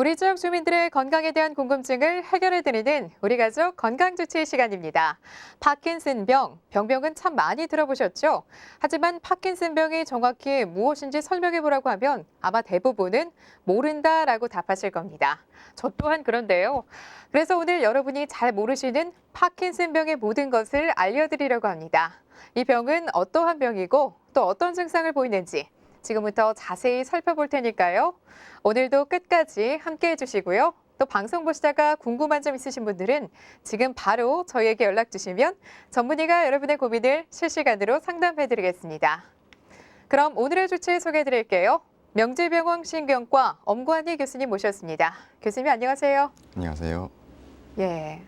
우리 지역 주민들의 건강에 대한 궁금증을 해결해드리는 우리 가족 건강주치 시간입니다. 파킨슨병, 병명은 참 많이 들어보셨죠? 하지만 파킨슨병이 정확히 무엇인지 설명해보라고 하면 아마 대부분은 모른다라고 답하실 겁니다. 저 또한 그런데요. 그래서 오늘 여러분이 잘 모르시는 파킨슨병의 모든 것을 알려드리려고 합니다. 이 병은 어떠한 병이고 또 어떤 증상을 보이는지 지금부터 자세히 살펴볼 테니까요. 오늘도 끝까지 함께 해주시고요. 또 방송 보시다가 궁금한 점 있으신 분들은 지금 바로 저희에게 연락 주시면 전문의가 여러분의 고민을 실시간으로 상담해드리겠습니다. 그럼 오늘의 주치 소개해드릴게요. 명지병원 신경과 엄관희 교수님 모셨습니다. 교수님 안녕하세요. 안녕하세요. 예,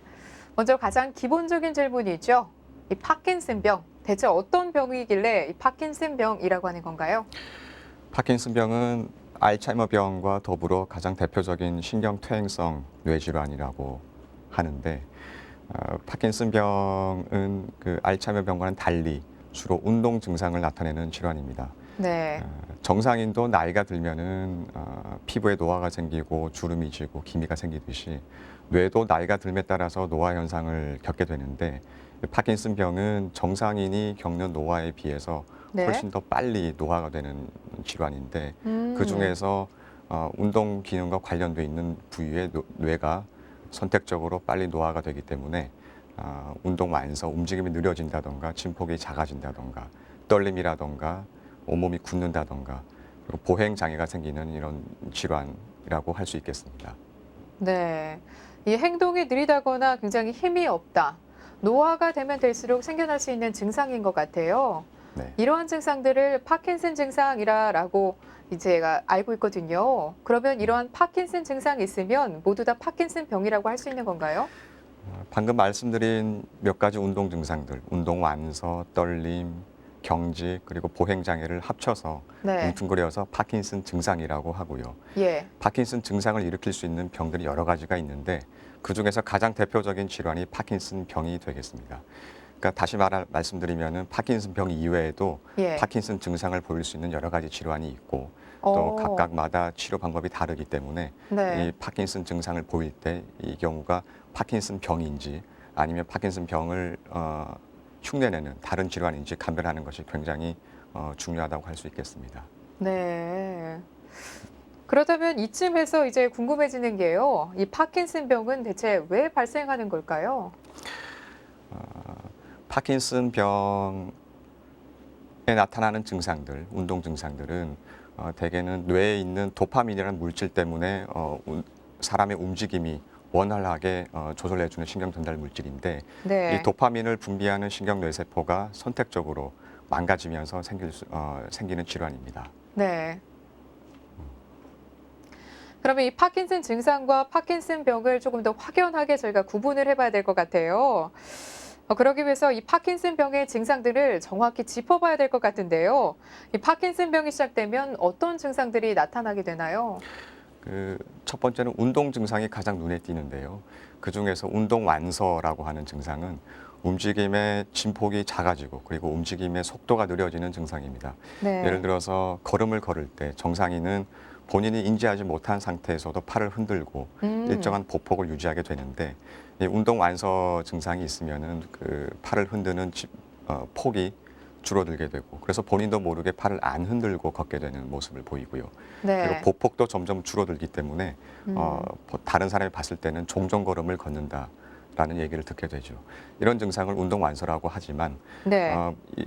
먼저 가장 기본적인 질문이죠. 이 파킨슨병, 대체 어떤 병이길래 이 파킨슨병이라고 하는 건가요? 파킨슨병은 알츠하이머병과 더불어 가장 대표적인 신경퇴행성 뇌질환이라고 하는데 파킨슨병은 그 알츠하이머병과는 달리 주로 운동 증상을 나타내는 질환입니다. 네. 정상인도 나이가 들면은 피부에 노화가 생기고 주름이 지고 기미가 생기듯이 뇌도 나이가 들에 따라서 노화 현상을 겪게 되는데 파킨슨병은 정상인이 겪는 노화에 비해서 네. 훨씬 더 빨리 노화가 되는 질환인데 그 중에서 운동 기능과 관련돼 있는 부위의 뇌가 선택적으로 빨리 노화가 되기 때문에 운동 완서, 움직임이 느려진다던가 진폭이 작아진다던가 떨림이라던가 온몸이 굳는다던가 그리고 보행 장애가 생기는 이런 질환이라고 할 수 있겠습니다. 네. 이 행동이 느리다거나 굉장히 힘이 없다. 노화가 되면 될수록 생겨날 수 있는 증상인 것 같아요. 네. 이러한 증상들을 파킨슨 증상이라고 제가 알고 있거든요. 그러면 이러한 파킨슨 증상이 있으면 모두 다 파킨슨 병이라고 할 수 있는 건가요? 방금 말씀드린 몇 가지 운동 증상들, 운동 완서, 떨림, 경직, 그리고 보행 장애를 합쳐서 네. 뭉뚱그려서 파킨슨 증상이라고 하고요. 예. 파킨슨 증상을 일으킬 수 있는 병들이 여러 가지가 있는데 그중에서 가장 대표적인 질환이 파킨슨 병이 되겠습니다. 그러니까 다시 말씀드리면은 파킨슨 병 이외에도 예. 파킨슨 증상을 보일 수 있는 여러 가지 질환이 있고 또 각각마다 치료 방법이 다르기 때문에 네. 이 파킨슨 증상을 보일 때 이 경우가 파킨슨 병인지 아니면 파킨슨 병을 흉내내는 다른 질환인지 감별하는 것이 굉장히 중요하다고 할 수 있겠습니다. 네. 그렇다면 이쯤에서 이제 궁금해지는 게요. 이 파킨슨 병은 대체 왜 발생하는 걸까요? 파킨슨 병에 나타나는 증상들, 운동 증상들은 대개는 뇌에 있는 도파민이라는 물질 때문에 사람의 움직임이 원활하게 조절해주는 신경 전달 물질인데 네. 이 도파민을 분비하는 신경 뇌세포가 선택적으로 망가지면서 생기는 질환입니다. 네. 그러면 이 파킨슨 증상과 파킨슨 병을 조금 더 확연하게 저희가 구분을 해봐야 될 것 같아요. 그러기 위해서 이 파킨슨 병의 증상들을 정확히 짚어봐야 될 것 같은데요. 이 파킨슨 병이 시작되면 어떤 증상들이 나타나게 되나요? 그 첫 번째는 운동 증상이 가장 눈에 띄는데요. 그 중에서 운동 완서라고 하는 증상은 움직임의 진폭이 작아지고 그리고 움직임의 속도가 느려지는 증상입니다. 네. 예를 들어서 걸음을 걸을 때 정상인은 본인이 인지하지 못한 상태에서도 팔을 흔들고 일정한 보폭을 유지하게 되는데 이 운동 완서 증상이 있으면은 그 팔을 흔드는 폭이 줄어들게 되고 그래서 본인도 모르게 팔을 안 흔들고 걷게 되는 모습을 보이고요. 네. 그리고 보폭도 점점 줄어들기 때문에 다른 사람이 봤을 때는 종종 걸음을 걷는다라는 얘기를 듣게 되죠. 이런 증상을 운동 완서라고 하지만 네.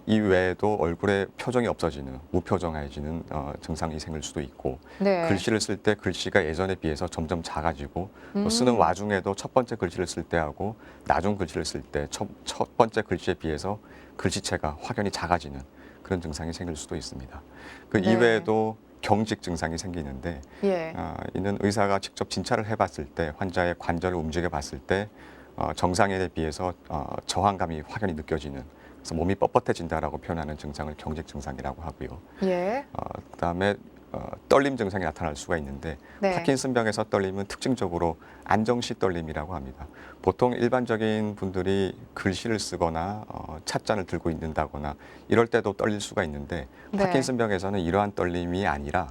이 외에도 얼굴에 표정이 없어지는 무표정해지는 증상이 생길 수도 있고 네. 글씨를 쓸 때 글씨가 예전에 비해서 점점 작아지고 또 쓰는 와중에도 첫 번째 글씨를 쓸 때하고 나중 글씨를 쓸 때 첫 번째 글씨에 비해서 글씨체가 확연히 작아지는 그런 증상이 생길 수도 있습니다. 그 네. 이외에도 경직 증상이 생기는데 예. 이는 의사가 직접 진찰을 해봤을 때 환자의 관절을 움직여 봤을 때 정상인에 비해서 저항감이 확연히 느껴지는 그래서 몸이 뻣뻣해진다라고 표현하는 증상을 경직 증상이라고 하고요. 예. 그다음에 떨림 증상이 나타날 수가 있는데 네. 파킨슨병에서 떨림은 특징적으로 안정시 떨림이라고 합니다. 보통 일반적인 분들이 글씨를 쓰거나 찻잔을 들고 있는다거나 이럴 때도 떨릴 수가 있는데 네. 파킨슨병에서는 이러한 떨림이 아니라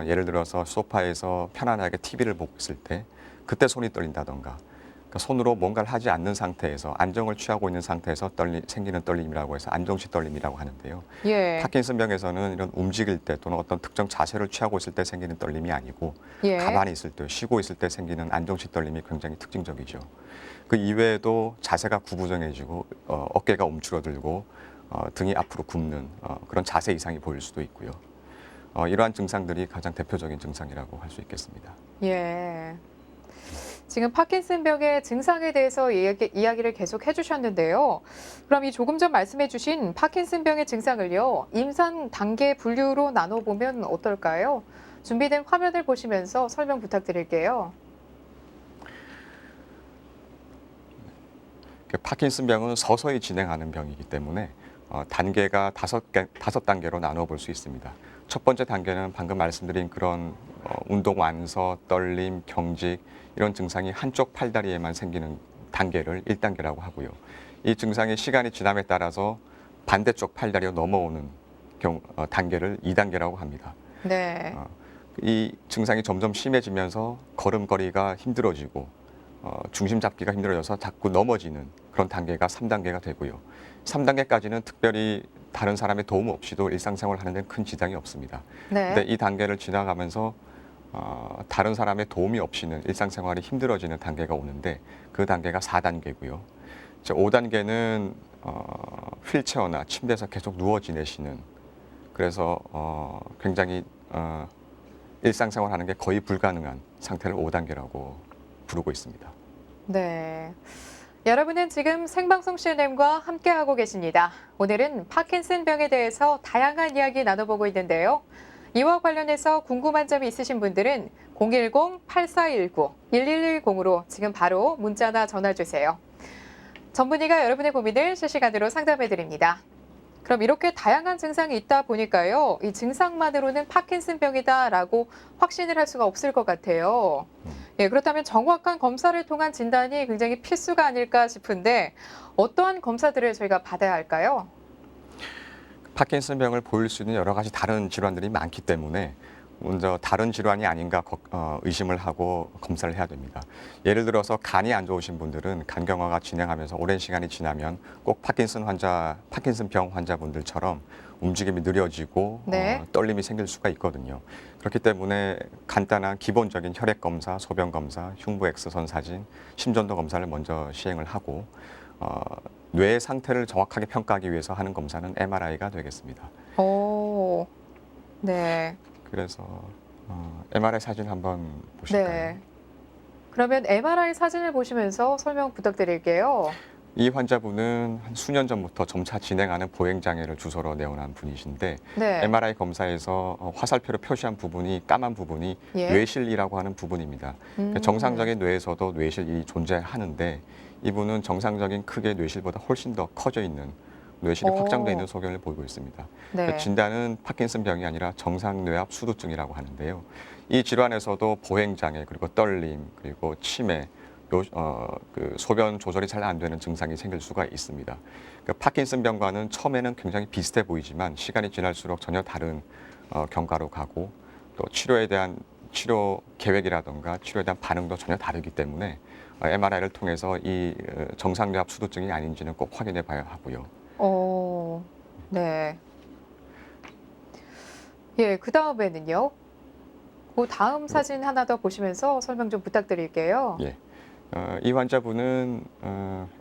예를 들어서 소파에서 편안하게 TV를 보고 있을 때 그때 손이 떨린다던가 그러니까 손으로 뭔가를 하지 않는 상태에서 안정을 취하고 있는 상태에서 생기는 떨림이라고 해서 안정시 떨림이라고 하는데요. 예. 파킨슨병에서는 이런 움직일 때 또는 어떤 특정 자세를 취하고 있을 때 생기는 떨림이 아니고 예. 가만히 있을 때, 쉬고 있을 때 생기는 안정시 떨림이 굉장히 특징적이죠. 그 이외에도 자세가 구부정해지고 어깨가 움츠러들고 등이 앞으로 굽는 그런 자세 이상이 보일 수도 있고요. 이러한 증상들이 가장 대표적인 증상이라고 할 수 있겠습니다. 예. 지금 파킨슨병의 증상에 대해서 이야기를 계속 해주셨는데요. 그럼 이 조금 전 말씀해주신 파킨슨병의 증상을요, 임상 단계 분류로 나눠보면 어떨까요? 준비된 화면을 보시면서 설명 부탁드릴게요. 파킨슨병은 서서히 진행하는 병이기 때문에 단계가 다섯 단계로 나눠 볼 수 있습니다. 첫 번째 단계는 방금 말씀드린 그런 운동 완서, 떨림, 경직 이런 증상이 한쪽 팔다리에만 생기는 단계를 1단계라고 하고요. 이 증상이 시간이 지남에 따라서 반대쪽 팔다리로 넘어오는 단계를 2단계라고 합니다. 네. 이 증상이 점점 심해지면서 걸음걸이가 힘들어지고 중심 잡기가 힘들어져서 자꾸 넘어지는 그런 단계가 3단계가 되고요. 3단계까지는 특별히 다른 사람의 도움 없이도 일상생활을 하는 데는 큰 지장이 없습니다. 네. 근데 이 단계를 지나가면서 다른 사람의 도움이 없이는 일상생활이 힘들어지는 단계가 오는데 그 단계가 4단계고요. 5단계는 휠체어나 침대에서 계속 누워 지내시는 그래서 굉장히 일상생활 하는 게 거의 불가능한 상태를 5단계라고 부르고 있습니다. 네. 여러분은 지금 생방송 CNN과 함께하고 계십니다. 오늘은 파킨슨병에 대해서 다양한 이야기 나눠보고 있는데요. 이와 관련해서 궁금한 점이 있으신 분들은 010-8419-1110으로 지금 바로 문자나 전화 주세요. 전문의가 여러분의 고민을 실시간으로 상담해드립니다. 그럼 이렇게 다양한 증상이 있다 보니까요, 이 증상만으로는 파킨슨병이다라고 확신을 할 수가 없을 것 같아요. 예, 그렇다면 정확한 검사를 통한 진단이 굉장히 필수가 아닐까 싶은데 어떠한 검사들을 저희가 받아야 할까요? 파킨슨병을 보일 수 있는 여러 가지 다른 질환들이 많기 때문에 먼저 다른 질환이 아닌가 의심을 하고 검사를 해야 됩니다. 예를 들어서 간이 안 좋으신 분들은 간경화가 진행하면서 오랜 시간이 지나면 꼭 파킨슨병 환자분들처럼 움직임이 느려지고 네. 떨림이 생길 수가 있거든요. 그렇기 때문에 간단한 기본적인 혈액 검사, 소변 검사, 흉부 X선 사진, 심전도 검사를 먼저 시행을 하고 뇌의 상태를 정확하게 평가하기 위해서 하는 검사는 MRI가 되겠습니다. 오, 네. 그래서 MRI 사진 한번 보실까요? 네. 그러면 MRI 사진을 보시면서 설명 부탁드릴게요. 이 환자분은 한 수년 전부터 점차 진행하는 보행장애를 주소로 내원한 분이신데 네. MRI 검사에서 화살표로 표시한 부분이 까만 부분이 예. 뇌실이라고 하는 부분입니다. 정상적인 뇌에서도 뇌실이 존재하는데 이분은 정상적인 크기의 뇌실보다 훨씬 더 커져 있는 뇌실이 오. 확장되어 있는 소견을 보이고 있습니다. 네. 진단은 파킨슨병이 아니라 정상뇌압 수두증이라고 하는데요. 이 질환에서도 보행장애 그리고 떨림 그리고 치매 그 소변 조절이 잘 안 되는 증상이 생길 수가 있습니다. 그 파킨슨병과는 처음에는 굉장히 비슷해 보이지만 시간이 지날수록 전혀 다른 경과로 가고 또 치료에 대한 치료 계획이라든가 치료에 대한 반응도 전혀 다르기 때문에 MRI를 통해서 이 정상뇌압 수두증이 아닌지는 꼭 확인해 봐야 하고요. 오, 네. 예, 그 다음에는요. 그 다음 사진 하나 더 보시면서 설명 좀 부탁드릴게요. 예. 이 환자분은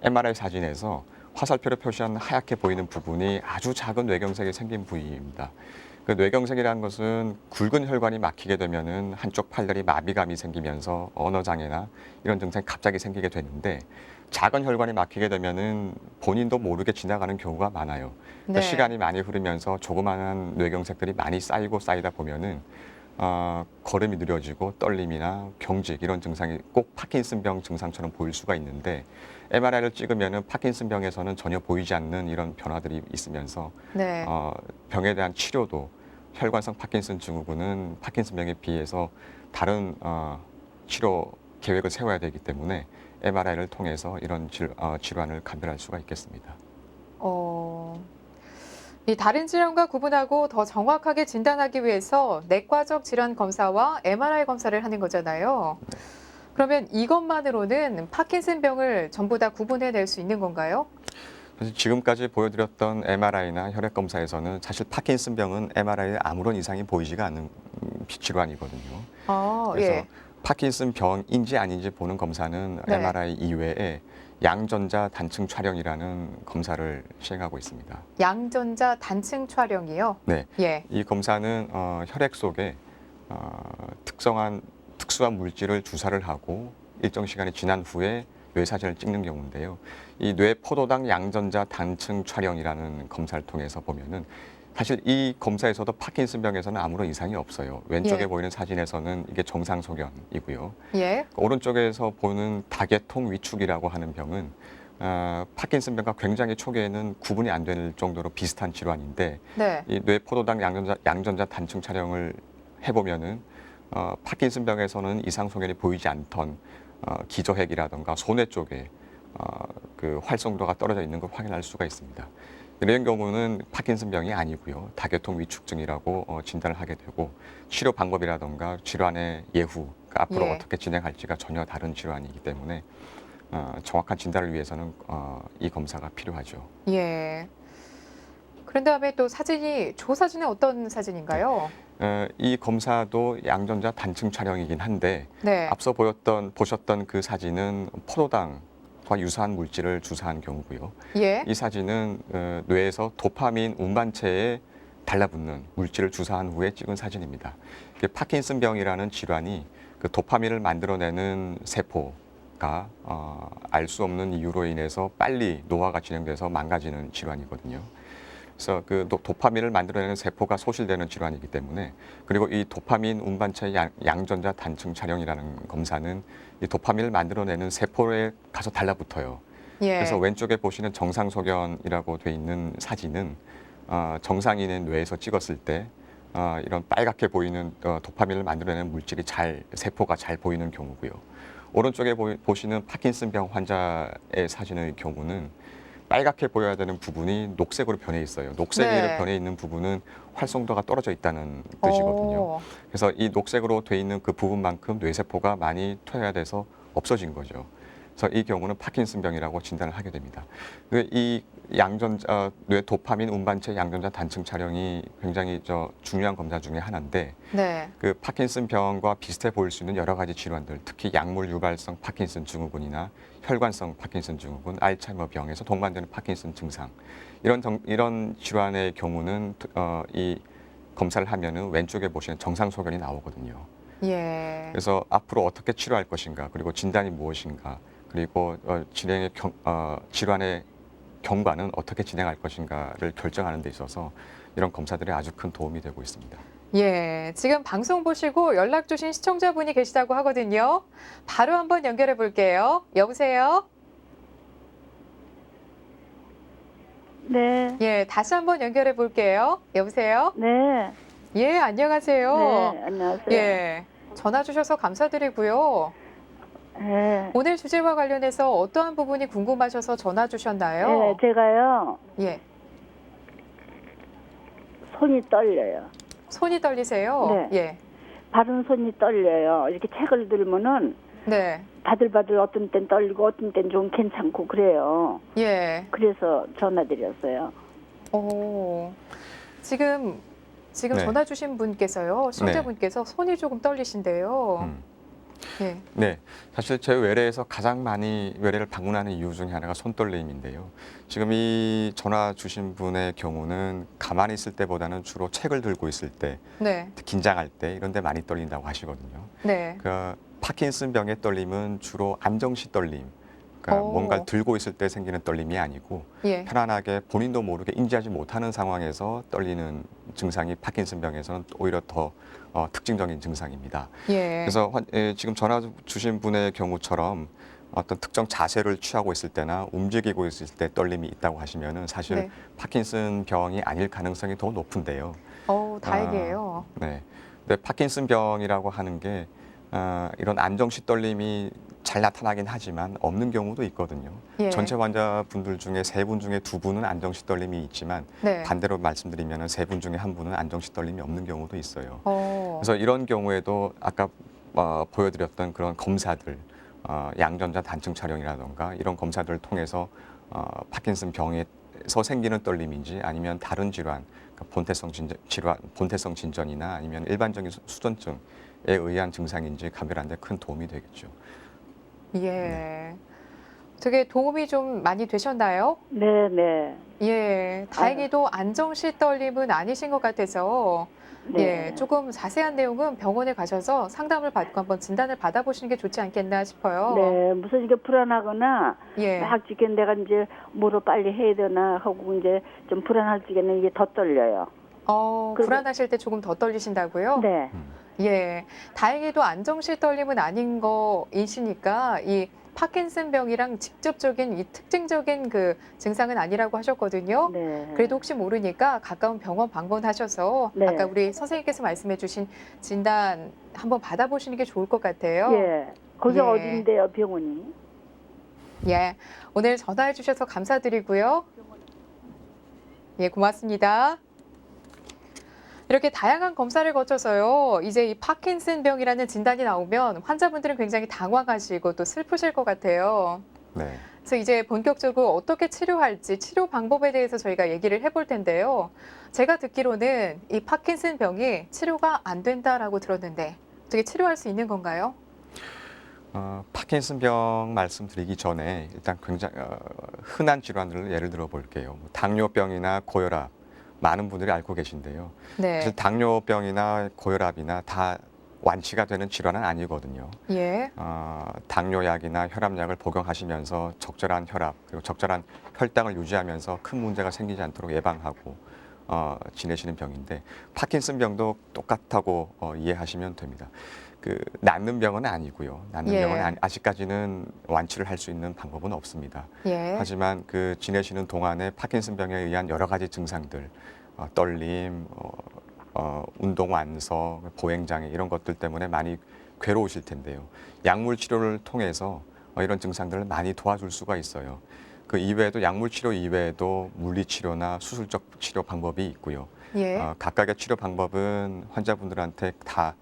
MRI 사진에서 화살표로 표시한 하얗게 보이는 부분이 아주 작은 뇌경색이 생긴 부위입니다. 그 뇌경색이라는 것은 굵은 혈관이 막히게 되면은 한쪽 팔다리 마비감이 생기면서 언어 장애나 이런 증상이 갑자기 생기게 되는데 작은 혈관이 막히게 되면은 본인도 모르게 지나가는 경우가 많아요. 그러니까 네. 시간이 많이 흐르면서 조그마한 뇌경색들이 많이 쌓이고 쌓이다 보면은 걸음이 느려지고 떨림이나 경직 이런 증상이 꼭 파킨슨병 증상처럼 보일 수가 있는데 MRI를 찍으면은 파킨슨병에서는 전혀 보이지 않는 이런 변화들이 있으면서 네. 병에 대한 치료도 혈관성 파킨슨 증후군은 파킨슨병에 비해서 다른 치료 계획을 세워야 되기 때문에 MRI를 통해서 이런 질환을 감별할 수가 있겠습니다. 이 다른 질환과 구분하고 더 정확하게 진단하기 위해서 내과적 질환 검사와 MRI 검사를 하는 거잖아요. 그러면 이것만으로는 파킨슨병을 전부 다 구분해낼 수 있는 건가요? 사실 지금까지 보여드렸던 MRI나 혈액 검사에서는 사실 파킨슨병은 MRI에 아무런 이상이 보이지가 않는 질환이거든요. 그래서 예. 파킨슨병인지 아닌지 보는 검사는 네. MRI 이외에 양전자 단층 촬영이라는 검사를 시행하고 있습니다. 양전자 단층 촬영이요? 네, 예. 이 검사는 혈액 속에 특수한 물질을 주사를 하고 일정 시간이 지난 후에 뇌 사진을 찍는 경우인데요. 이 뇌 포도당 양전자 단층 촬영이라는 검사를 통해서 보면은 사실 이 검사에서도 파킨슨병에서는 아무런 이상이 없어요. 왼쪽에 예. 보이는 사진에서는 이게 정상 소견이고요. 예. 오른쪽에서 보는 다계통 위축이라고 하는 병은 파킨슨병과 굉장히 초기에는 구분이 안 될 정도로 비슷한 질환인데 네. 이 뇌포도당 양전자 단층 촬영을 해보면은 파킨슨병에서는 이상 소견이 보이지 않던 기저핵이라던가 소뇌 쪽에 그 활성도가 떨어져 있는 걸 확인할 수가 있습니다. 이런 경우는 파킨슨병이 아니고요. 다계통 위축증이라고 진단을 하게 되고 치료 방법이라던가 질환의 예후, 그러니까 앞으로 예. 어떻게 진행할지가 전혀 다른 질환이기 때문에 정확한 진단을 위해서는 이 검사가 필요하죠. 예. 그런 다음에 또 사진이 조사진은 어떤 사진인가요? 이 검사도 양전자 단층 촬영이긴 한데 네. 앞서 보셨던 그 사진은 포도당과 유사한 물질을 주사한 경우고요. 예. 이 사진은 뇌에서 도파민 운반체에 달라붙는 물질을 주사한 후에 찍은 사진입니다. 파킨슨병이라는 질환이 그 도파민을 만들어내는 세포가 알 수 없는 이유로 인해서 빨리 노화가 진행돼서 망가지는 질환이거든요. 그래서 그 도파민을 만들어내는 세포가 소실되는 질환이기 때문에 그리고 이 도파민 운반체 양전자 단층 촬영이라는 검사는 이 도파민을 만들어내는 세포에 가서 달라붙어요. 예. 그래서 왼쪽에 보시는 정상 소견이라고 돼 있는 사진은 정상인의 뇌에서 찍었을 때 이런 빨갛게 보이는 도파민을 만들어내는 물질이 세포가 잘 보이는 경우고요. 오른쪽에 보시는 파킨슨병 환자의 사진의 경우는 빨갛게 보여야 되는 부분이 녹색으로 변해 있어요. 녹색으로 네. 변해 있는 부분은 활성도가 떨어져 있다는 뜻이거든요. 오. 그래서 이 녹색으로 돼 있는 그 부분만큼 뇌세포가 많이 퇴화돼서 없어진 거죠. 그래서 이 경우는 파킨슨병이라고 진단을 하게 됩니다. 이 뇌 도파민 운반체 양전자 단층 촬영이 굉장히 중요한 검사 중에 하나인데 네. 그 파킨슨병과 비슷해 보일 수 있는 여러 가지 질환들, 특히 약물 유발성 파킨슨 증후군이나 혈관성 파킨슨 증후군, 알츠하이머 병에서 동반되는 파킨슨 증상 이런 질환의 경우는 이 검사를 하면은 왼쪽에 보시는 정상 소견이 나오거든요. 예. 그래서 앞으로 어떻게 치료할 것인가, 그리고 진단이 무엇인가, 그리고 질환의 경과는 어떻게 진행할 것인가를 결정하는 데 있어서 이런 검사들이 아주 큰 도움이 되고 있습니다. 예. 지금 방송 보시고 연락 주신 시청자분이 계시다고 하거든요. 바로 한번 연결해 볼게요. 여보세요? 네. 예. 다시 한번 연결해 볼게요. 여보세요? 네. 예. 안녕하세요. 네. 안녕하세요. 예. 전화 주셔서 감사드리고요. 네. 오늘 주제와 관련해서 어떠한 부분이 궁금하셔서 전화 주셨나요? 네, 제가요, 예. 손이 떨려요. 손이 떨리세요? 네. 예. 바른 손이 떨려요. 이렇게 책을 들면은 네. 바들바들 어떤 땐 떨리고 어떤 땐 좀 괜찮고 그래요. 예. 그래서 전화드렸어요. 오. 지금 네. 전화 주신 분께서요. 시청자분께서 손이 조금 떨리신데요. 음. 예. 네, 사실 제 외래에서 가장 많이 외래를 방문하는 이유 중에 하나가 손떨림인데요. 지금 이 전화 주신 분의 경우는 가만히 있을 때보다는 주로 책을 들고 있을 때, 네. 긴장할 때 이런 데 많이 떨린다고 하시거든요. 네. 그 파킨슨병의 떨림은 주로 암정시 떨림, 그러니까 오. 뭔가를 들고 있을 때 생기는 떨림이 아니고 예. 편안하게 본인도 모르게 인지하지 못하는 상황에서 떨리는 증상이 파킨슨병에서는 오히려 더 특징적인 증상입니다. 예. 그래서 지금 전화 주신 분의 경우처럼 어떤 특정 자세를 취하고 있을 때나 움직이고 있을 때 떨림이 있다고 하시면은 사실 네. 파킨슨병이 아닐 가능성이 더 높은데요. 다행이에요. 네. 근데 파킨슨병이라고 하는 게 이런 안정시 떨림이 잘 나타나긴 하지만 없는 경우도 있거든요. 예. 전체 환자분들 중에 3분 중에 2분은 안정시 떨림이 있지만 네. 반대로 말씀드리면 3분 중에 1분은 안정시 떨림이 없는 경우도 있어요. 그래서 그래서 이런 경우에도 아까 보여드렸던 그런 검사들, 양전자 단층 촬영이라던가 이런 검사들을 통해서 파킨슨 병에서 생기는 떨림인지 아니면 다른 질환, 그러니까 본태성 진전이나 아니면 일반적인 수전증에 의한 증상인지 가별하는 데 큰 도움이 되겠죠. 예. 되게 도움이 좀 많이 되셨나요? 네, 네. 예. 다행히도 안정시 떨림은 아니신 것 같아서 네. 예, 조금 자세한 내용은 병원에 가셔서 상담을 받고 한번 진단을 받아보시는 게 좋지 않겠나 싶어요. 네, 무슨 이게 불안하거나 예. 막 지금 내가 이제 뭐로 빨리 해야 되나 하고 이제 좀 불안할 적에는 이게 더 떨려요. 그리고- 불안하실 때 조금 더 떨리신다고요? 네, 예. 다행히도 안정시 떨림은 아닌 거이시니까 이 파킨슨병이랑 직접적인 이 특징적인 그 증상은 아니라고 하셨거든요. 네. 그래도 혹시 모르니까 가까운 병원 방문하셔서 네. 아까 우리 선생님께서 말씀해 주신 진단 한번 받아보시는 게 좋을 것 같아요. 예. 거기 예. 어딘데요, 병원이? 예. 오늘 전화해 주셔서 감사드리고요. 예, 고맙습니다. 이렇게 다양한 검사를 거쳐서요. 이제 이 파킨슨병이라는 진단이 나오면 환자분들은 굉장히 당황하시고 또 슬프실 것 같아요. 네. 그래서 이제 본격적으로 어떻게 치료할지 치료 방법에 대해서 저희가 얘기를 해볼 텐데요. 제가 듣기로는 이 파킨슨병이 치료가 안 된다라고 들었는데 어떻게 치료할 수 있는 건가요? 파킨슨병 말씀드리기 전에 일단 굉장히 흔한 질환들을 예를 들어 볼게요. 뭐 당뇨병이나 고혈압 많은 분들이 앓고 계신데요. 네. 사실 당뇨병이나 고혈압이나 다 완치가 되는 질환은 아니거든요. 예. 당뇨약이나 혈압약을 복용하시면서 적절한 혈압 그리고 적절한 혈당을 유지하면서 큰 문제가 생기지 않도록 예방하고 지내시는 병인데 파킨슨병도 똑같다고 이해하시면 됩니다. 그 낫는 병은 아니고요. 낫는 예. 병은 아직까지는 완치를 할 수 있는 방법은 없습니다. 예. 하지만 그 지내시는 동안에 파킨슨병에 의한 여러 가지 증상들, 떨림, 운동 완서, 보행장애 이런 것들 때문에 많이 괴로우실 텐데요. 약물 치료를 통해서 이런 증상들을 많이 도와줄 수가 있어요. 그 이외에도 약물 치료 이외에도 물리 치료나 수술적 치료 방법이 있고요. 예. 각각의 치료 방법은 환자분들한테 다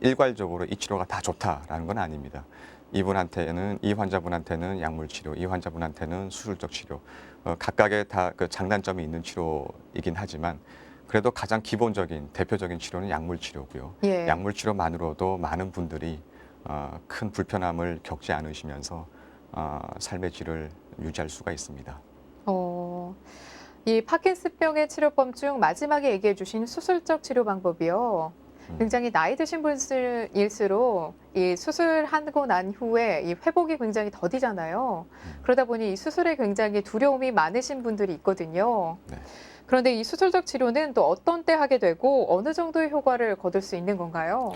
일괄적으로 이 치료가 다 좋다라는 건 아닙니다. 이 환자분한테는 약물 치료, 이 환자분한테는 수술적 치료, 각각의 다 그 장단점이 있는 치료이긴 하지만 그래도 가장 기본적인 대표적인 치료는 약물 치료고요. 예. 약물 치료만으로도 많은 분들이 큰 불편함을 겪지 않으시면서 삶의 질을 유지할 수가 있습니다. 이 파킨슨병의 치료법 중 마지막에 얘기해 주신 수술적 치료 방법이요. 굉장히 나이 드신 분일수록 이 수술하고 난 후에 이 회복이 굉장히 더디잖아요. 그러다 보니 이 수술에 굉장히 두려움이 많으신 분들이 있거든요. 네. 그런데 이 수술적 치료는 또 어떤 때 하게 되고 어느 정도의 효과를 거둘 수 있는 건가요?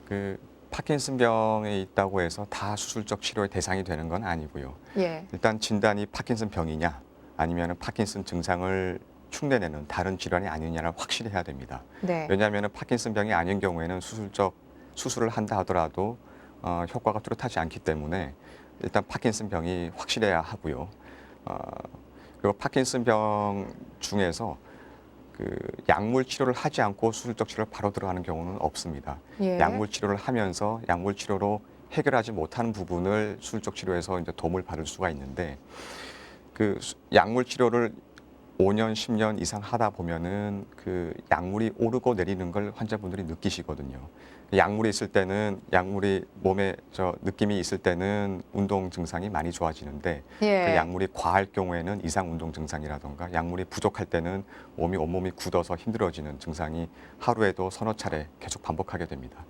그 파킨슨병에 있다고 해서 다 수술적 치료의 대상이 되는 건 아니고요. 예. 일단 진단이 파킨슨병이냐 아니면 파킨슨 증상을 흉내내는 다른 질환이 아니냐를 확실히 해야 됩니다. 네. 왜냐하면 파킨슨병이 아닌 경우에는 수술을 한다 하더라도 효과가 뚜렷하지 않기 때문에 일단 파킨슨병이 확실해야 하고요. 그리고 파킨슨병 중에서 그 약물 치료를 하지 않고 수술적 치료를 바로 들어가는 경우는 없습니다. 예. 약물 치료를 하면서 약물 치료로 해결하지 못하는 부분을 수술적 치료에서 이제 도움을 받을 수가 있는데 그 약물 치료를 5년, 10년 이상 하다 보면은 그 약물이 오르고 내리는 걸 환자분들이 느끼시거든요. 약물이 있을 때는 약물이 몸에 느낌이 있을 때는 운동 증상이 많이 좋아지는데 예. 그 약물이 과할 경우에는 이상 운동 증상이라던가 약물이 부족할 때는 온몸이 굳어서 힘들어지는 증상이 하루에도 서너 차례 계속 반복하게 됩니다.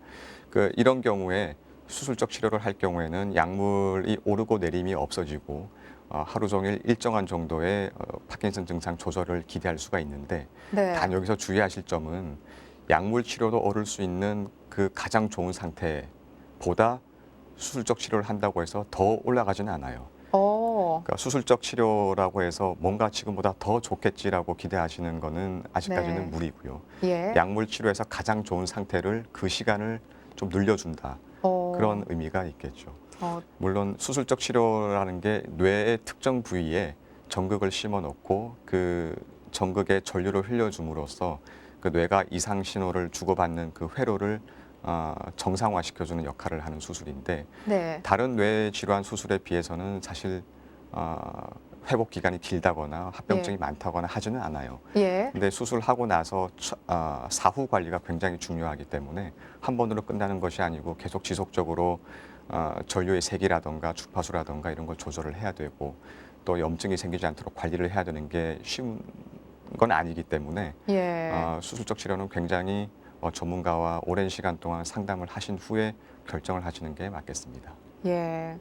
이런 경우에 수술적 치료를 할 경우에는 약물이 오르고 내림이 없어지고 하루 종일 일정한 정도의 파킨슨 증상 조절을 기대할 수가 있는데 네. 단 여기서 주의하실 점은 약물 치료도 오를 수 있는 그 가장 좋은 상태보다 수술적 치료를 한다고 해서 더 올라가지는 않아요. 그러니까 수술적 치료라고 해서 뭔가 지금보다 더 좋겠지라고 기대하시는 거는 아직까지는 네. 무리고요. 예. 약물 치료에서 가장 좋은 상태를 그 시간을 좀 늘려준다. 그런 의미가 있겠죠. 물론 수술적 치료라는 게 뇌의 특정 부위에 전극을 심어 놓고 그 전극에 전류를 흘려줌으로써 그 뇌가 이상 신호를 주고받는 그 회로를 정상화시켜주는 역할을 하는 수술인데 네. 다른 뇌 질환 수술에 비해서는 사실 회복 기간이 길다거나 합병증이 예. 많다거나 하지는 않아요. 예. 근데 수술하고 나서 사후 관리가 굉장히 중요하기 때문에 한 번으로 끝나는 것이 아니고 계속 지속적으로 전류의 색이라든가 주파수라든가 이런 걸 조절을 해야 되고 또 염증이 생기지 않도록 관리를 해야 되는 게 쉬운 건 아니기 때문에 예. 수술적 치료는 굉장히 전문가와 오랜 시간 동안 상담을 하신 후에 결정을 하시는 게 맞겠습니다. 예.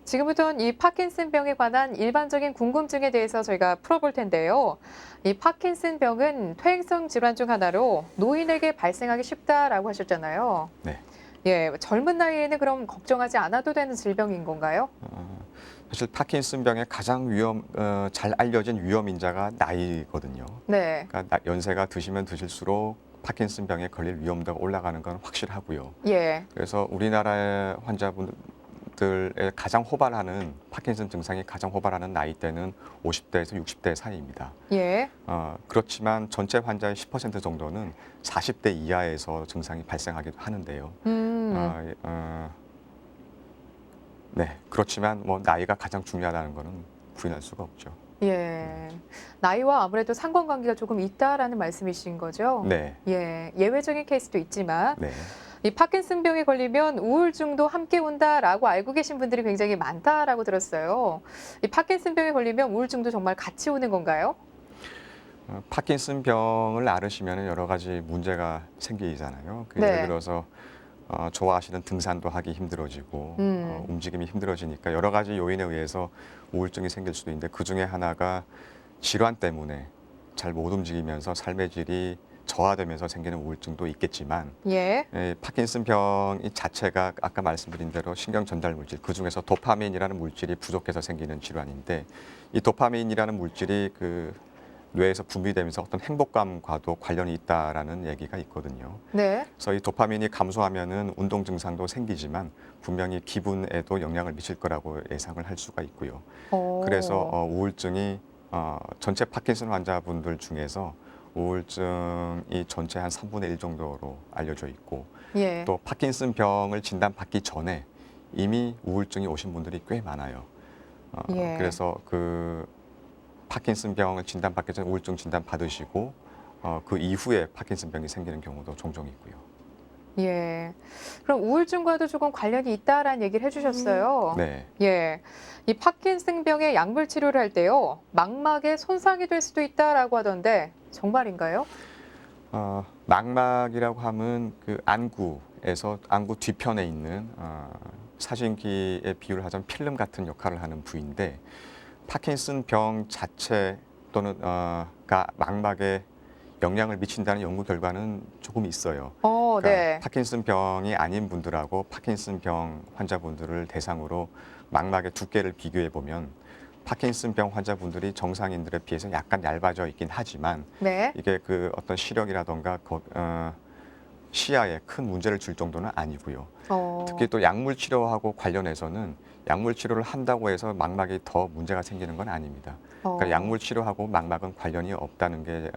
지금부터는 이 파킨슨병에 관한 일반적인 궁금증에 대해서 저희가 풀어볼 텐데요. 이 파킨슨병은 퇴행성 질환 중 하나로 노인에게 발생하기 쉽다라고 하셨잖아요. 네. 예, 젊은 나이에는 그럼 걱정하지 않아도 되는 질병인 건가요? 사실 파킨슨병의 가장 잘 알려진 위험 인자가 나이거든요. 네. 그러니까 연세가 드시면 드실수록 파킨슨병에 걸릴 위험도가 올라가는 건 확실하고요. 예. 그래서 우리나라의 환자분들의 가장 호발하는 파킨슨 증상이 가장 호발하는 나이대는 50대에서 60대 사이입니다. 예. 그렇지만 전체 환자의 10% 정도는 40대 이하에서 증상이 발생하기도 하는데요. 네, 그렇지만 뭐 나이가 가장 중요하다는 것은 부인할 수가 없죠. 예. 나이와 아무래도 상관관계가 조금 있다라는 말씀이신 거죠? 네, 예. 예외적인 케이스도 있지만 네. 이 파킨슨병에 걸리면 우울증도 함께 온다라고 알고 계신 분들이 굉장히 많다라고 들었어요. 이 파킨슨병에 걸리면 우울증도 정말 같이 오는 건가요? 파킨슨병을 앓으시면 여러 가지 문제가 생기잖아요. 네. 예를 들어서 좋아하시는 등산도 하기 힘들어지고 움직임이 힘들어지니까 여러 가지 요인에 의해서 우울증이 생길 수도 있는데 그 중에 하나가 질환 때문에 잘 못 움직이면서 삶의 질이 저하되면서 생기는 우울증도 있겠지만 예. 파킨슨병 이 자체가 아까 말씀드린 대로 신경 전달 물질 그중에서 도파민이라는 물질이 부족해서 생기는 질환인데 이 도파민이라는 물질이 그 뇌에서 분비되면서 어떤 행복감과도 관련이 있다라는 얘기가 있거든요. 네. 그래서 이 도파민이 감소하면은 운동 증상도 생기지만 분명히 기분에도 영향을 미칠 거라고 예상을 할 수가 있고요. 그래서 우울증이 전체 파킨슨 환자분들 중에서 우울증이 전체 한 3분의 1 정도로 알려져 있고 예. 또 파킨슨병을 진단받기 전에 이미 우울증이 오신 분들이 꽤 많아요. 예. 그래서 그 파킨슨병을 진단받기 전에 우울증 진단 받으시고 그 이후에 파킨슨병이 생기는 경우도 종종 있고요. 예. 그럼 우울증과도 조금 관련이 있다라는 얘기를 해주셨어요. 네. 예. 이 파킨슨병의 약물 치료를 할 때요, 망막에 손상이 될 수도 있다라고 하던데 정말인가요? 망막이라고 하면 그 안구에서 안구 뒤편에 있는 사진기에 비유를 하자면 필름 같은 역할을 하는 부위인데 파킨슨병 자체 또는 가 망막에 영향을 미친다는 연구 결과는 조금 있어요. 그러니까 네. 파킨슨병이 아닌 분들하고 파킨슨병 환자분들을 대상으로 망막의 두께를 비교해 보면 파킨슨병 환자분들이 정상인들에 비해서 약간 얇아져 있긴 하지만 네. 이게 그 어떤 시력이라던가 시야에 큰 문제를 줄 정도는 아니고요. 특히 또 약물 치료하고 관련해서는 약물 치료를 한다고 해서 망막에 더 문제가 생기는 건 아닙니다. 그러니까 약물 치료하고 망막은 관련이 없다는 게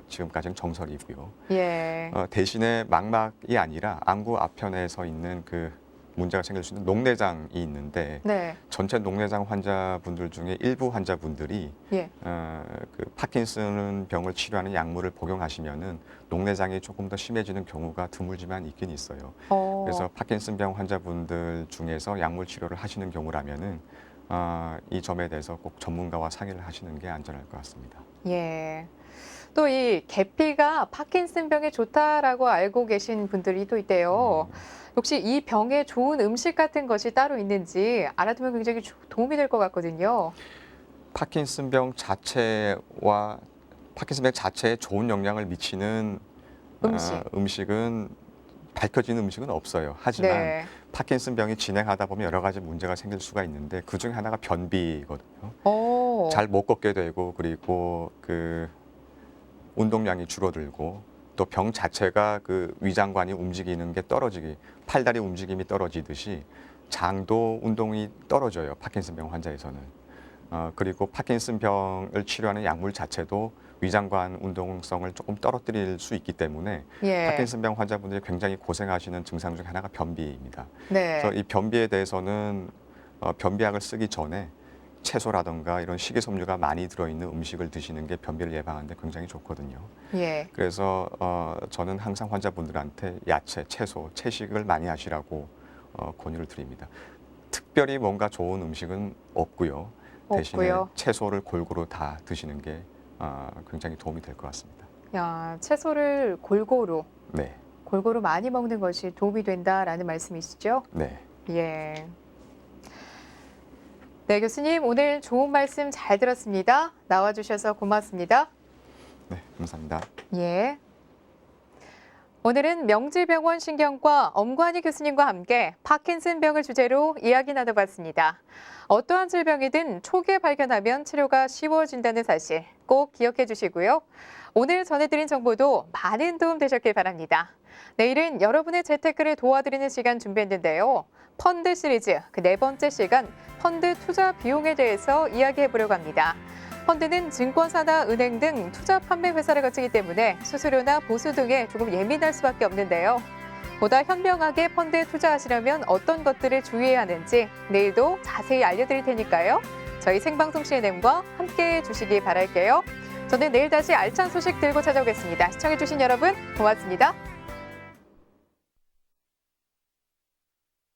지금까지는 정설이고요. 예. 대신에 망막이 아니라 안구 앞편에서 있는 그 문제가 생길 수 있는 녹내장이 있는데 네. 전체 녹내장 환자분들 중에 일부 환자분들이 예. 그 파킨슨 병을 치료하는 약물을 복용하시면은 녹내장이 조금 더 심해지는 경우가 드물지만 있긴 있어요. 그래서 파킨슨병 환자분들 중에서 약물 치료를 하시는 경우라면은 이 점에 대해서 꼭 전문가와 상의를 하시는 게 안전할 것 같습니다. 예. 또 이 계피가 파킨슨병에 좋다라고 알고 계신 분들이 또 있대요. 혹시 이 병에 좋은 음식 같은 것이 따로 있는지 알아두면 굉장히 도움이 될 것 같거든요. 파킨슨병 자체와 파킨슨병 자체에 좋은 영향을 미치는 음식은 밝혀지는 음식은 없어요. 하지만 네. 파킨슨병이 진행하다 보면 여러 가지 문제가 생길 수가 있는데 그 중에 하나가 변비거든요. 잘 못 걷게 되고 그리고 그 운동량이 줄어들고 또 병 자체가 그 위장관이 움직이는 게 팔다리 움직임이 떨어지듯이 장도 운동이 떨어져요. 파킨슨병 환자에서는. 그리고 파킨슨병을 치료하는 약물 자체도 위장관 운동성을 조금 떨어뜨릴 수 있기 때문에 예. 파킨슨병 환자분들이 굉장히 고생하시는 증상 중 하나가 변비입니다. 네. 그래서 이 변비에 대해서는 변비약을 쓰기 전에 채소라든가 이런 식이섬유가 많이 들어있는 음식을 드시는 게 변비를 예방하는 데 굉장히 좋거든요. 예. 그래서 저는 항상 환자분들한테 야채, 채소, 채식을 많이 하시라고 권유를 드립니다. 특별히 뭔가 좋은 음식은 없고요. 대신에 없고요. 채소를 골고루 다 드시는 게 굉장히 도움이 될 것 같습니다. 야, 채소를 골고루 네, 많이 먹는 것이 도움이 된다라는 말씀이시죠? 네. 예. 네, 교수님 오늘 좋은 말씀 잘 들었습니다. 나와주셔서 고맙습니다. 네, 감사합니다. 예. 오늘은 명지병원 신경과 엄관희 교수님과 함께 파킨슨병을 주제로 이야기 나눠봤습니다. 어떠한 질병이든 초기에 발견하면 치료가 쉬워진다는 사실 꼭 기억해 주시고요. 오늘 전해드린 정보도 많은 도움 되셨길 바랍니다. 내일은 여러분의 재테크를 도와드리는 시간 준비했는데요. 펀드 시리즈 그 4번째 시간 펀드 투자 비용에 대해서 이야기해 보려고 합니다. 펀드는 증권사나 은행 등 투자 판매 회사를 거치기 때문에 수수료나 보수 등에 조금 예민할 수밖에 없는데요. 보다 현명하게 펀드에 투자하시려면 어떤 것들을 주의해야 하는지 내일도 자세히 알려드릴 테니까요. 저희 생방송 CNM과 함께해 주시기 바랄게요. 저는 내일 다시 알찬 소식 들고 찾아오겠습니다. 시청해주신 여러분 고맙습니다.